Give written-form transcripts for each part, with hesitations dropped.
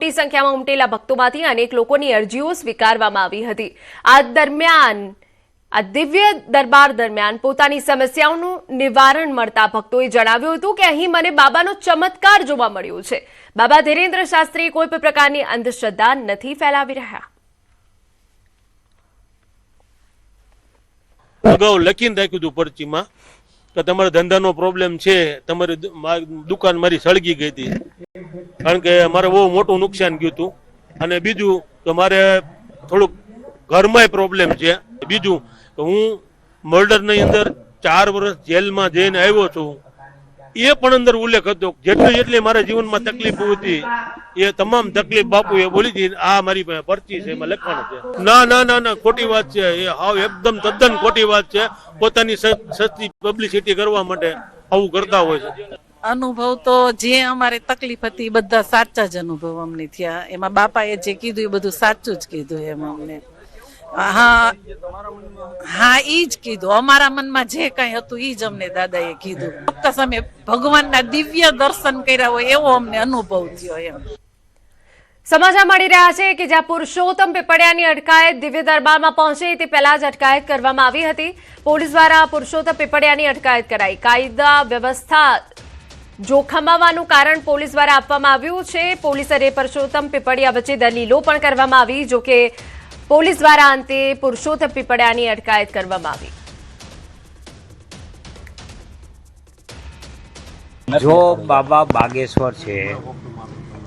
મોટી સંખ્યામાં ઉમટેલા ભક્તોમાંથી અનેક લોકોની અરજીઓ સ્વીકારવામાં આવી હતી। આ દરમિયાન આ દિવ્ય દરબાર દરમિયાન પોતાની સમસ્યાઓનું નિવારણ મળતા ભક્તોએ જણાવ્યું હતું કે અહીં મને બાબાનો ચમત્કાર જોવા મળ્યો છે। બાબા ધીરેન્દ્ર શાસ્ત્રી કોઈ પણ પ્રકારની અંધશ્રદ્ધા નથી ફેલાવી રહ્યા। અગાઉ લખીને રાખ્યું હતું પરચીમાં કે તમારા ધંધાનો પ્રોબ્લેમ છે, તમારી દુકાન મારી સળગી ગઈ હતી, કારણ કે મારે બહુ મોટું નુકસાન ગયું હતું। અને બીજું કે મારે થોડુંક ઘરમાં પ્રોબ્લેમ છે। બીજું કે હું મર્ડરની અંદર 4 વર્ષ જેલમાં જઈને આવ્યો છું, એ પણ અંદર ઉલ્લેખ હતો। જેટલી મારા જીવનમાં તકલીફ હતી એ તમામ તકલીફ બાપુએ બોલી હતી। આ મારી પાસે પરચી છે, એમાં લખવાનું છે। ના ના ના ના, ખોટી વાત છે એ, હાવ એકદમ તદ્દન ખોટી વાત છે। પોતાની સસ્તી પબ્લિસિટી કરવા માટે આવું કરતા હોય છે। અનુભવ તો જે અમારે તકલીફ હતી બધા સાચા જ અનુભવ અમને થયા। એમાં બાપાએ જે કીધું એ બધું સાચું જ કીધું એમ અમને। હા હા, ઈ જ કીધું, અમારા મનમાં જે કઈ હતું ઈ જ અમને દાદાએ કીધું। ચોક્કસ અમે ભગવાનના દિવ્ય દર્શન કર્યા હોય એવો અમને અનુભવ થયો એમ। સમાચાર મળી રહ્યા છે કે જ્યાં પુરુષોત્તમ પીપળિયાની અટકાયત દિવ્ય દરબારમાં પહોંચે તે પહેલા જ અટકાયત કરવામાં આવી હતી। પોલીસ દ્વારા પુરુષોત્તમ પીપળિયાની અટકાયત કરાઈ। કાયદા વ્યવસ્થા જોખમાવાનું કારણ પોલીસ દ્વારા આપવામાં આવ્યું છે। પોલીસ અને પુરુષોત્તમ પીપળિયા વચ્ચે દલીલો પણ કરવામાં આવી, જોકે પોલીસ દ્વારા અંતે પુરુષોત્તમ પીપળિયાની અટકાયત કરવામાં આવી। જો બાબા બાગેશ્વર છે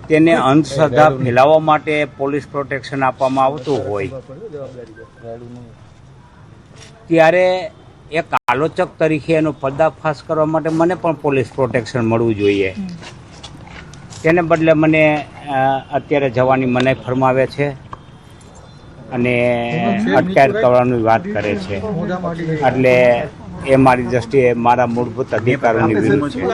તેને અંધશ્રદ્ધા ફેલાવવા માટે પોલીસ પ્રોટેક્શન આપવામાં આવતું હોય ત્યારે એક આલોચક તરીકે એનો પર્દાફાશ કરવા માટે મને પણ પોલીસ પ્રોટેક્શન મળવું જોઈએ। તેને બદલે મને અત્યારે જવાની મનાઈ ફરમાવે છે અને અટકાયત કરવાની વાત કરે છે, એટલે એ મારી દ્રષ્ટિએ મારા મૂળભૂત અધિકારોની વિરુદ્ધ છે।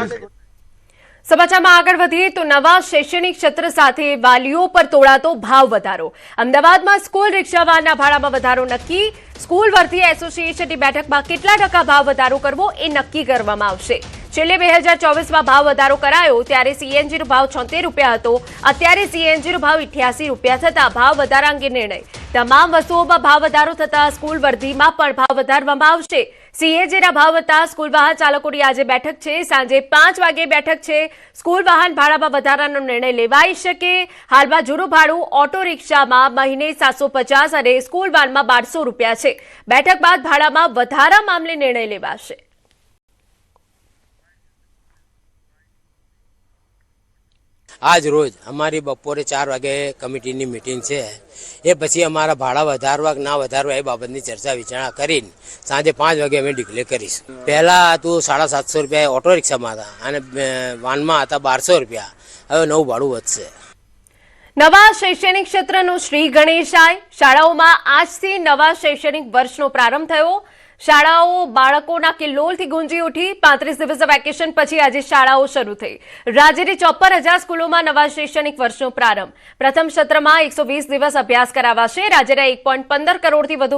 સમાચારમાં આગળ વધીએ તો નવા શૈક્ષણિક ક્ષેત્ર સાથે વાલીઓ પર તોડાતો ભાવ વધારો। અમદાવાદમાં સ્કૂલ રિક્ષા વાહનના ભાડામાં વધારો નક્કી। સ્કૂલ વર્ધી એસોસિએશનની બેઠકમાં કેટલા ટકા ભાવ વધારો કરવો એ નક્કી કરવામાં આવશે। છેલ્લે 2024માં ભાવ વધારો કરાયો ત્યારે સીએનજીનો ભાવ 76 રૂપિયા હતો, અત્યારે સીએનજીનો ભાવ 88 રૂપિયા થતા ભાવ વધારા અંગે નિર્ણય। તમામ વસ્તુઓમાં ભાવ વધારો થતા સ્કૂલ વર્ધીમાં પણ ભાવ વધારવામાં આવશે। સીએનજીના ભાવ વધતા સ્કૂલ વાહન ચાલકોની આજે બેઠક છે, સાંજે 5 વાગે બેઠક છે। સ્કૂલ વાહન ભાડામાં વધારાનો નિર્ણય લેવાઈ શકે। હાલમાં જૂનું ભાડું ઓટો રિક્ષામાં મહિને 750 અને સ્કૂલ વાનમાં 1200 રૂપિયા છે। બેઠક બાદ ભાડામાં વધારા મામલે નિર્ણય લેવાશે। આજ રોજ અમારી બપોરે 4 વાગે કમિટીની મીટિંગ છે, એ પછી અમારા ભાડા વધારવા કે ના વધારવા એ બાબતની ચર્ચા વિચારણા કરીને સાંજે 5 વાગે અમે ડિક્લેર કરીશું। પહેલાં હતું 750 રૂપિયા ઓટો રિક્ષામાં હતા અને વાનમાં હતા 1200 રૂપિયા, હવે નવું ભાડું વધશે। નવા શૈક્ષણિક ક્ષેત્રનું શ્રી ગણેશાય। શાળાઓમાં આજથી નવા શૈક્ષણિક વર્ષનો પ્રારંભ થયો। શાળાઓ બાળકોના કિલ્લોલથી ગુંજી ઉઠી। 35 દિવસના વેકેશન પછી આજે શાળાઓ શરૂ થઈ। રાજ્યની 54,000 સ્કૂલોમાં નવા શૈક્ષણિક વર્ષનો પ્રારંભ। પ્રથમ સત્રમાં 120 દિવસ અભ્યાસ કરાવાશે। રાજ્યના 1.15 કરોડથી વધુ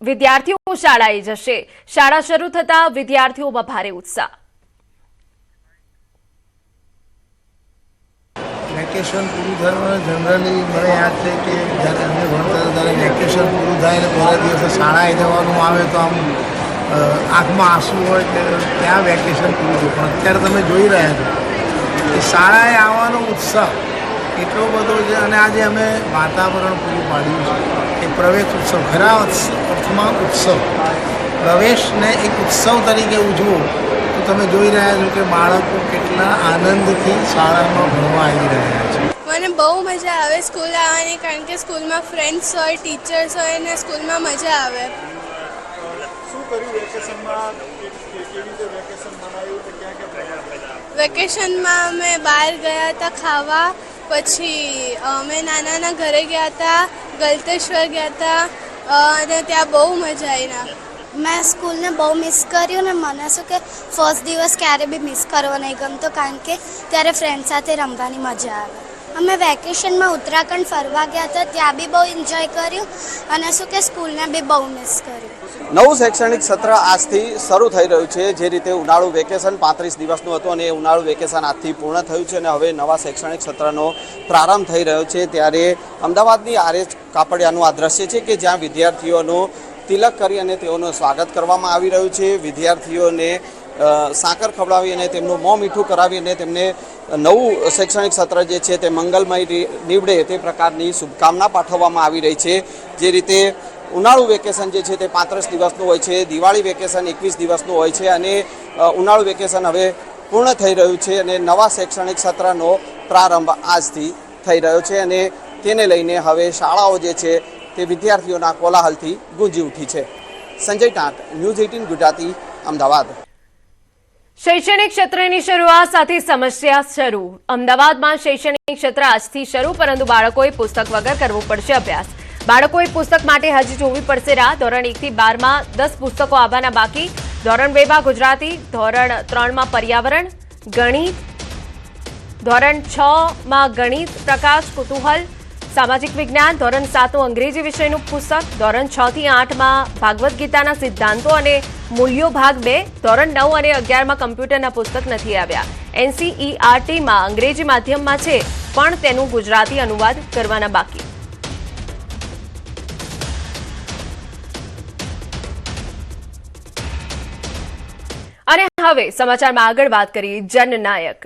વિદ્યાર્થીઓ શાળાએ જશે। શાળા શરૂ થતા વિદ્યાર્થીઓમાં ભારે ઉત્સાહ। વેકેશન પૂરું થયું જનરલી મને યાદ છે કે જ્યારે અમે ભણતા હતા ત્યારે વેકેશન પૂરું થાય અને પહેલા દિવસે શાળાએ જવાનું આવે તો આમ આંખમાં આંસુ હોય કે ત્યાં વેકેશન પૂરું થયું। પણ અત્યારે તમે જોઈ રહ્યા છો કે શાળાએ આવવાનો ઉત્સાહ એટલો બધો છે અને આજે અમે વાતાવરણ પૂરું પાડ્યું છે કે પ્રવેશ ઉત્સવ, ખરા અર્થમાં ઉત્સવ, પ્રવેશને એક ઉત્સવ તરીકે ઉજવો તો તમે જોઈ રહ્યા છો કે બાળકો કેટલા આનંદથી શાળામાં ભણવા આવી રહ્યા છે। મને બહુ મજા આવે સ્કૂલ આવવાની, કારણ કે સ્કૂલમાં ફ્રેન્ડ્સ હોય, ટીચર્સ હોય અને સ્કૂલમાં મજા આવે। શું કર્યું વેકેશનમાં? કેવી રીતે વેકેશન મનાવ્યું? ક્યાં વેકેશનમાં અમે બહાર ગયા હતા ખાવા, પછી અમે નાનાના ઘરે ગયા હતા, ગલતેશ્વર ગયા હતા અને ત્યાં બહુ મજા આવી। मैं स्कूल ने बहुत मिस કર્યું ને મને શું કે ફર્સ્ટ દિવસ ક્યારે બી મિસ કરવો નહીં ગમતો, કારણ કે ત્યારે ફ્રેન્ડ સાથે રમવાની મજા આવે। અમે વેકેશનમાં ઉત્તરાખંડ ફરવા ગયા હતા, ત્યાં બી બહુ એન્જોય કર્યું અને શું કે સ્કૂલને બી બહુ મિસ કર્યું. નવું શૈક્ષણિક સત્ર આજથી શરૂ થઈ રહ્યું છે. જે રીતે ઉનાળુ વેકેશન 35 દિવસનું હતું અને એ ઉનાળુ વેકેશન આજથી પૂર્ણ થયું છે અને હવે નવા શૈક્ષણિક સત્રનો પ્રારંભ થઈ રહ્યો છે. ત્યારે અમદાવાદની આરએચ કાપડિયાનું આ દ્રશ્ય છે કે જ્યાં વિદ્યાર્થીઓનું તિલક કરી અને તેઓનું સ્વાગત કરવામાં આવી રહ્યું છે. વિદ્યાર્થીઓને સાકર ખવડાવી અને તેમનું મોં મીઠું કરાવી અને તેમને નવું શૈક્ષણિક સત્ર જે છે તે મંગલમય નીવડે તે પ્રકારની શુભકામના પાઠવવામાં આવી રહી છે. જે રીતે ઉનાળુ વેકેશન જે છે તે 35 દિવસનું હોય છે, દિવાળી વેકેશન 21 દિવસનું હોય છે અને ઉનાળુ વેકેશન હવે પૂર્ણ થઈ રહ્યું છે અને નવા શૈક્ષણિક સત્રનો પ્રારંભ આજથી થઈ રહ્યો છે અને તેને લઈને હવે શાળાઓ જે છે તે વિદ્યાર્થીઓના કોલાહલથી ગુંજી ઉઠી છે. સંજય ટાંક, ન્યૂઝ 18 ગુજરાતી, અમદાવાદ. શૈક્ષણિક ક્ષેત્રની શરૂઆત સાથે સમસ્યા શરૂ. અમદાવાદમાં શૈક્ષણિક ક્ષેત્ર આજથી શરૂ, પરંતુ બાળકોએ પુસ્તક વગર કરવો પડશે અભ્યાસ. બાળકોએ પુસ્તક માટે હજી જોવી પડશે રાહ. ધોરણ 1 થી 12 માં 10 પુસ્તકો આવવાના બાકી. ધોરણ 2 માં ગુજરાતી, ધોરણ 3 માં પર્યાવરણ, ગણિત, ધોરણ 6 માં ગણિત, પ્રકાશ, કુતૂહલ, સામાજિક વિજ્ઞાન, ધોરણ 7 નું અંગ્રેજી વિષયનું પુસ્તક, ધોરણ 6 થી 8 માં ભાગવત ગીતાના સિદ્ધાંતો અને મૂલ્યો ભાગ 2, ધોરણ 9 અને 11 માં કમ્પ્યુટરના પુસ્તક નથી આવ્યા. NCERT માં અંગ્રેજી માધ્યમમાં છે પણ તેનું ગુજરાતી અનુવાદ કરવાના બાકી. અને હવે સમાચારમાં આગળ વાત કરીએ જનનાયક.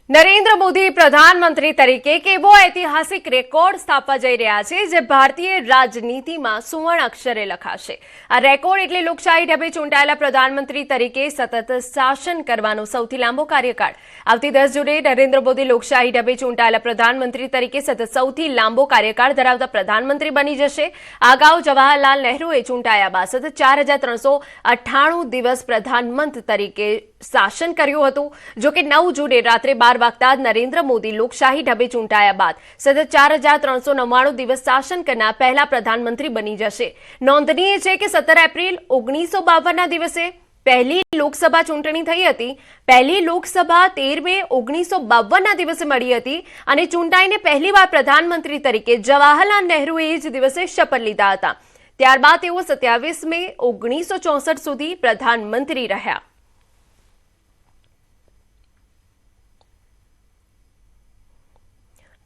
નરેન્દ્ર મોદી પ્રધાનમંત્રી તરીકે કેવો ઐતિહાસિક રેકોર્ડ સ્થાપવા જઈ રહ્યા છે જે ભારતીય રાજનીતિમાં સુવર્ણ અક્ષરે લખાશે. આ રેકોર્ડ એટલે લોકશાહી ઢબે ચૂંટાયેલા પ્રધાનમંત્રી તરીકે સતત શાસન કરવાનો સૌથી લાંબો કાર્યકાળ. આવતી 10 જૂને નરેન્દ્ર મોદી લોકશાહી ઢબે ચૂંટાયેલા પ્રધાનમંત્રી તરીકે સતત સૌથી લાંબો કાર્યકાળ ધરાવતા પ્રધાનમંત્રી બની જશે. અગાઉ જવાહરલાલ નહેરુએ ચૂંટાયા બાદ સતત 4398 દિવસ પ્રધાનમંત્રી તરીકે શાસન કર્યું હતું. જોકે 9 જૂને રાત્રે 12 વાગતા જ નરેન્દ્ર મોદી લોકશાહી ઢબે ચૂંટાયા બાદ સતત 4399 દિવસ શાસન કરનાર પહેલા પ્રધાનમંત્રી બની જશે. નોંધનીય છે કે 17 એપ્રિલ 1952ના દિવસે પહેલી લોકસભા ચૂંટણી થઈ હતી. પહેલી લોકસભા 13 મે 1952ના દિવસે મળી હતી અને ચૂંટાઈને પહેલીવાર પ્રધાનમંત્રી તરીકે જવાહરલાલ નહેરુએ એ જ દિવસે શપથ લીધા હતા. ત્યારબાદ તેઓ 27 મે 1964 સુધી પ્રધાનમંત્રી રહ્યા.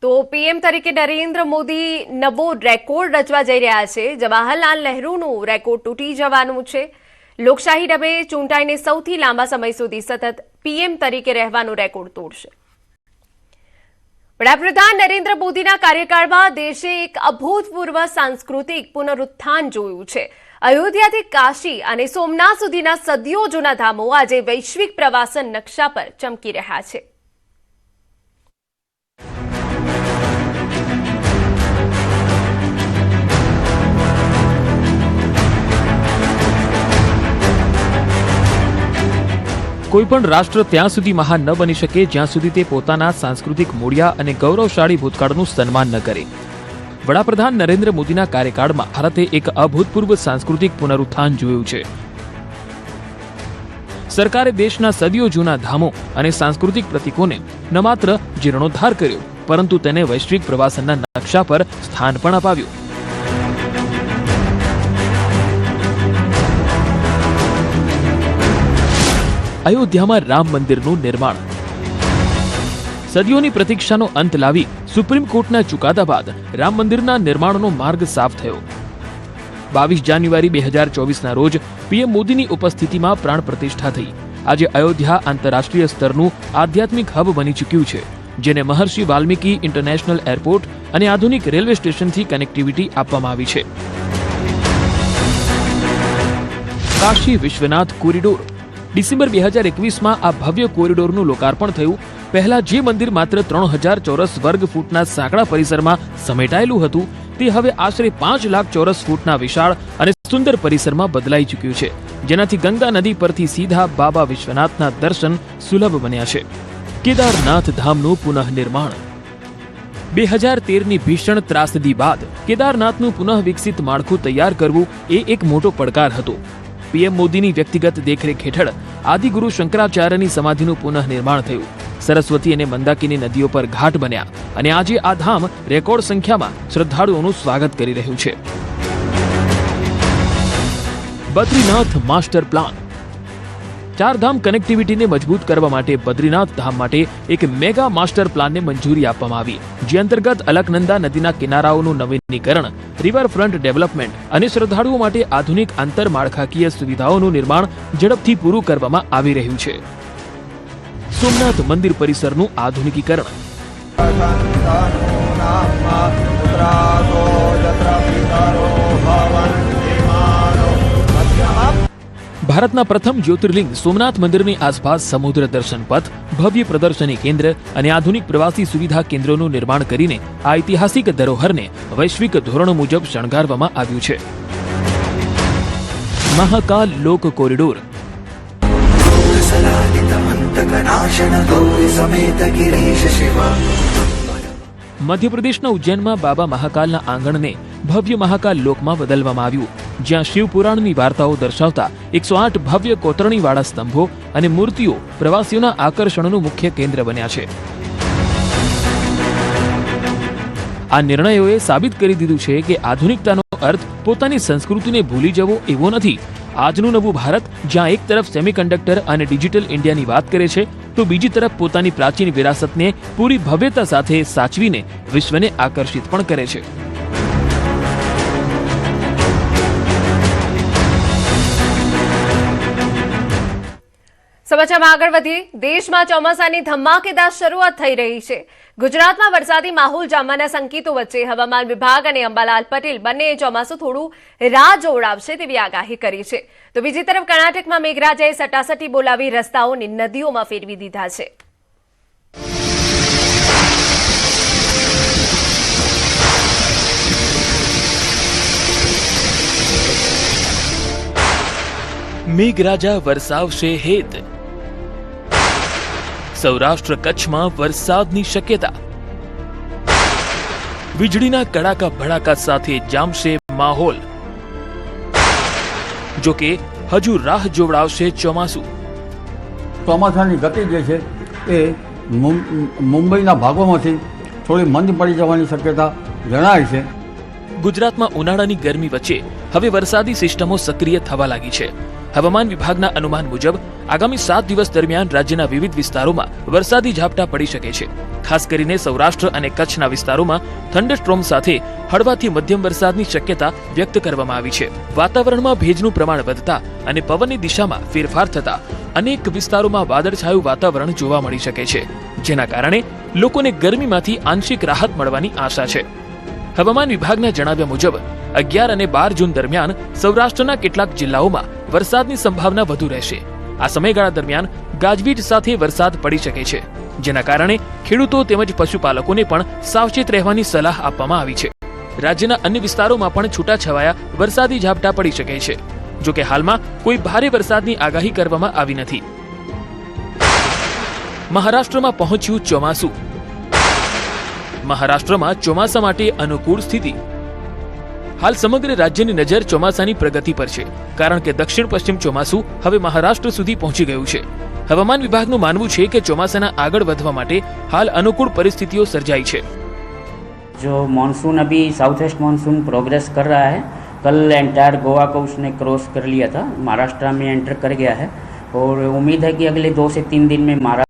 તો પીએમ તરીકે નરેન્દ્ર મોદી નવો રેકોર્ડ રચવા જઈ રહ્યા છે. જવાહરલાલ નહેરુનું રેકોર્ડ તૂટી જવાનું છે. લોકશાહી ઢબે ચૂંટાઈને સૌથી લાંબા સમય સુધી સતત પીએમ તરીકે રહેવાનો રેકોર્ડ તોડશે. વડાપ્રધાન નરેન્દ્ર મોદીના કાર્યકાળમાં દેશે એક અભૂતપૂર્વ સાંસ્કૃતિક પુનરુત્થાન જોયું છે. અયોધ્યાથી કાશી અને સોમનાથ સુધીના સદીઓ જૂના ધામો આજે વૈશ્વિક પ્રવાસન નકશા પર ચમકી રહ્યા છે. કોઈપણ રાષ્ટ્ર ત્યાં સુધી મહાન ન બની શકે જ્યાં સુધી તે પોતાના સાંસ્કૃતિક મૂળિયા અને ગૌરવશાળી ભૂતકાળનું સન્માન ન કરે. વડાપ્રધાન નરેન્દ્ર મોદીના કાર્યકાળમાં ભારતે એક અભૂતપૂર્વ સાંસ્કૃતિક પુનરુત્થાન જોયું છે. સરકારે દેશના સદીઓ જૂના ધામો અને સાંસ્કૃતિક પ્રતીકોને ન માત્ર જીર્ણોદ્ધાર કર્યો, પરંતુ તેને વૈશ્વિક પ્રવાસનના નકશા પર સ્થાન પણ અપાવ્યું. અયોધ્યામાં રામ મંદિરનું નિર્માણ. સદીઓની પ્રતીક્ષાનો અંત લાવી સુપ્રીમ કોર્ટના ચુકાદા બાદ રામ મંદિરના નિર્માણનો માર્ગ સાફ થયો. 22 જાન્યુઆરી 2024ના રોજ પીએમ મોદીની ઉપસ્થિતિમાં પ્રાણ પ્રતિષ્ઠા થઈ. આજે અયોધ્યા આંતરરાષ્ટ્રીય સ્તરનું આધ્યાત્મિક હબ બની ચૂક્યું છે, જેને મહર્ષિ વાલ્મીકી ઇન્ટરનેશનલ એરપોર્ટ અને આધુનિક રેલવે સ્ટેશનથી કનેક્ટિવિટી આપવામાં આવી છે. કાશી વિશ્વનાથ કોરિડોર. ડિસેમ્બર 2021માં આ ભવ્ય કોરિડોરનું લોકાર્પણ થયું. પહેલા જે મંદિર માત્ર 3000 ચોરસ વર્ગ ફૂટના સાંકડા પરિસરમાં સમેટાયેલું હતું, તે હવે આશરે 5 લાખ ચોરસ ફૂટના વિશાળ અને સુંદર પરિસરમાં બદલાઈ ચૂક્યું છે, જેનાથી ગંગા નદી પરથી સીધા બાબા વિશ્વનાથના દર્શન સુલભ બન્યા છે. કેદારનાથ ધામનું પુનઃનિર્માણ. 2013ની ભીષણ ત્રાસદી બાદ કેદારનાથનું પુનઃ વિકસિત માળખું તૈયાર કરવું એ એક મોટો પડકાર હતો. પીએમ મોદીની વ્યક્તિગત દેખરેખ હેઠળ આદિગુરુ શંકરાચાર્યની સમાધિનું પુનઃનિર્માણ થયું. સરસ્વતી અને મંદાકિની નદીઓ પર ઘાટ બન્યા અને આજે આ ધામ રેકોર્ડ સંખ્યામાં શ્રદ્ધાળુઓનું સ્વાગત કરી રહ્યું છે. Badrinath master plan. ચારધામ કનેક્ટિવિટીને મજબૂત કરવા માટે બદ્રીનાથ ધામ માટે એક મેગા માસ્ટર પ્લાનને મંજૂરી આપવામાં આવી, જે અંતર્ગત અલકનંદા નદીના કિનારાઓનું નવીનીકરણ, રિવરફ્રન્ટ ડેવલપમેન્ટ અને શ્રદ્ધાળુઓ માટે આધુનિક આંતરમાળખાકીય સુવિધાઓનું નિર્માણ ઝડપથી પૂરું કરવામાં આવી રહ્યું છે. સોમનાથ મંદિર પરિસરનું આધુનિકીકરણ. ભારતના પ્રથમ જ્યોતિર્લિંગ સોમનાથ મંદિરની આસપાસ સમુદ્ર દર્શન પથ, ભવ્ય પ્રદર્શની કેન્દ્ર અને આધુનિક પ્રવાસી સુવિધા કેન્દ્રોનું નિર્માણ કરીને આ ઐતિહાસિક ધરોહરને વૈશ્વિક ધોરણો મુજબ શણગારવામાં આવ્યું છે. મહાકાલ લોક કોરિડોર. મધ્યપ્રદેશના ઉજ્જૈનમાં બાબા મહાકાલના આંગણને ભવ્ય મહાકાલ લોકમાં બદલવામાં આવ્યું, જ્યાં શિવપુરાણની વાર્તાઓ દર્શાવતા 108 ભવ્ય કોતરણીવાળા સ્તંભો અને મૂર્તિઓ પ્રવાસીઓના આકર્ષણનું મુખ્ય કેન્દ્ર બન્યા છે. આ નિર્ણયોએ સાબિત કરી દીધું છે કે આધુનિકતાનો અર્થ પોતાની સંસ્કૃતિને ભૂલી જવો એવો નથી. આજનું નવું ભારત જ્યાં એક તરફ સેમિકન્ડક્ટર અને ડિજિટલ ઇન્ડિયાની વાત કરે છે, તો બીજી તરફ પોતાની પ્રાચીન વિરાસતને પૂરી ભવ્યતા સાથે સાચવીને વિશ્વને આકર્ષિત પણ કરે છે. સમાચારમાં આગળ વધીએ. દેશમાં ચોમાસાની ધમાકેદાર શરૂઆત થઈ રહી છે. ગુજરાતમાં વરસાદી માહોલ જામવાના સંકેતો વચ્ચે હવામાન વિભાગ અને અંબાલાલ પટેલ બંનેએ ચોમાસું થોડું રાહ જોડાવશે તેવી આગાહી કરી છે. તો બીજી તરફ કર્ણાટકમાં મેઘરાજાએ સટાસટી બોલાવી રસ્તાઓને નદીઓમાં ફેરવી દીધા છે. મેઘરાજા વરસાવશે હેત. સૌરાષ્ટ્ર કચ્છમાં વરસાદની શક્યતા. વીજળીના કડાકા ભડાકા સાથે જામશે માહોલ. જો કે હજુ રાહ જોવડાવશે ચોમાસું. ચોમાસાની ગતિ જે છે એ મુંબઈના ભાગોમાંથી થોડી મંદ પડી જવાની શક્યતા જણાય છે. ગુજરાતમાં ઉનાળાની ગરમી વચ્ચે હવે વરસાદી સિસ્ટમો સક્રિય થવા લાગી છે. હવામાન વિભાગના અનુમાન મુજબ આગામી 7 દિવસ દરમિયાન રાજ્યના વિવિધ વિસ્તારોમાં વરસાદી ઝાપટા પડી શકે છે. ખાસ કરીને સૌરાષ્ટ્ર અને કચ્છના વિસ્તારોમાં થંડરસ્ટ્રોમ સાથે હળવાથી મધ્યમ વરસાદની શક્યતા વ્યક્ત કરવામાં આવી છે. વાતાવરણમાં ભેજનું પ્રમાણ વધતા અને પવનની દિશામાં ફેરફાર થતા અનેક વિસ્તારોમાં વાદળછાયું વાતાવરણ જોવા મળી શકે છે, જેના કારણે લોકોને ગરમીમાંથી આંશિક રાહત મળવાની આશા છે. હવામાન વિભાગના જણાવ્યા મુજબ 11 અને 12 જૂન દરમિયાન સૌરાષ્ટ્રના કેટલાક જિલ્લાઓમાં વરસાદની સંભાવના વધુ રહેશે. આ સમયગાળા દરમિયાન ગાજવીજ સાથે વરસાદ પડી શકે છે, જેના કારણે ખેડૂતો તેમજ પશુપાલકોને પણ સાવચેત રહેવાની સલાહ આપવામાં આવી છે. રાજ્યના અન્ય વિસ્તારોમાં પણ છૂટાછવાયા વરસાદી ઝાપટા પડી શકે છે. જો કે હાલમાં કોઈ ભારે વરસાદની આગાહી કરવામાં આવી નથી. મહારાષ્ટ્રમાં પહોંચ્યું ચોમાસું. મહારાષ્ટ્રમાં ચોમાસા માટે અનુકૂળ સ્થિતિ. હાલ સમગ્ર રાજ્યની નજર ચોમાસાની પ્રગતિ પર છે, કારણ કે દક્ષિણ પશ્ચિમ ચોમાસું હવે મહારાષ્ટ્ર સુધી પહોંચી ગયું છે. હવામાન વિભાગનું માનવું છે કે ચોમાસાના આગળ વધવા માટે હાલ અનુકૂળ પરિસ્થિતિઓ સર્જાઈ છે. जो मानसून अभी साउथ वेस्ट मानसून प्रोग्रेस कर रहा है. कल एंटायर गोवा को उसने क्रॉस कर लिया था, महाराष्ट्र में एंटर कर गया है और उम्मीद है कि अगले 2 से 3 दिन में महाराष्ट्र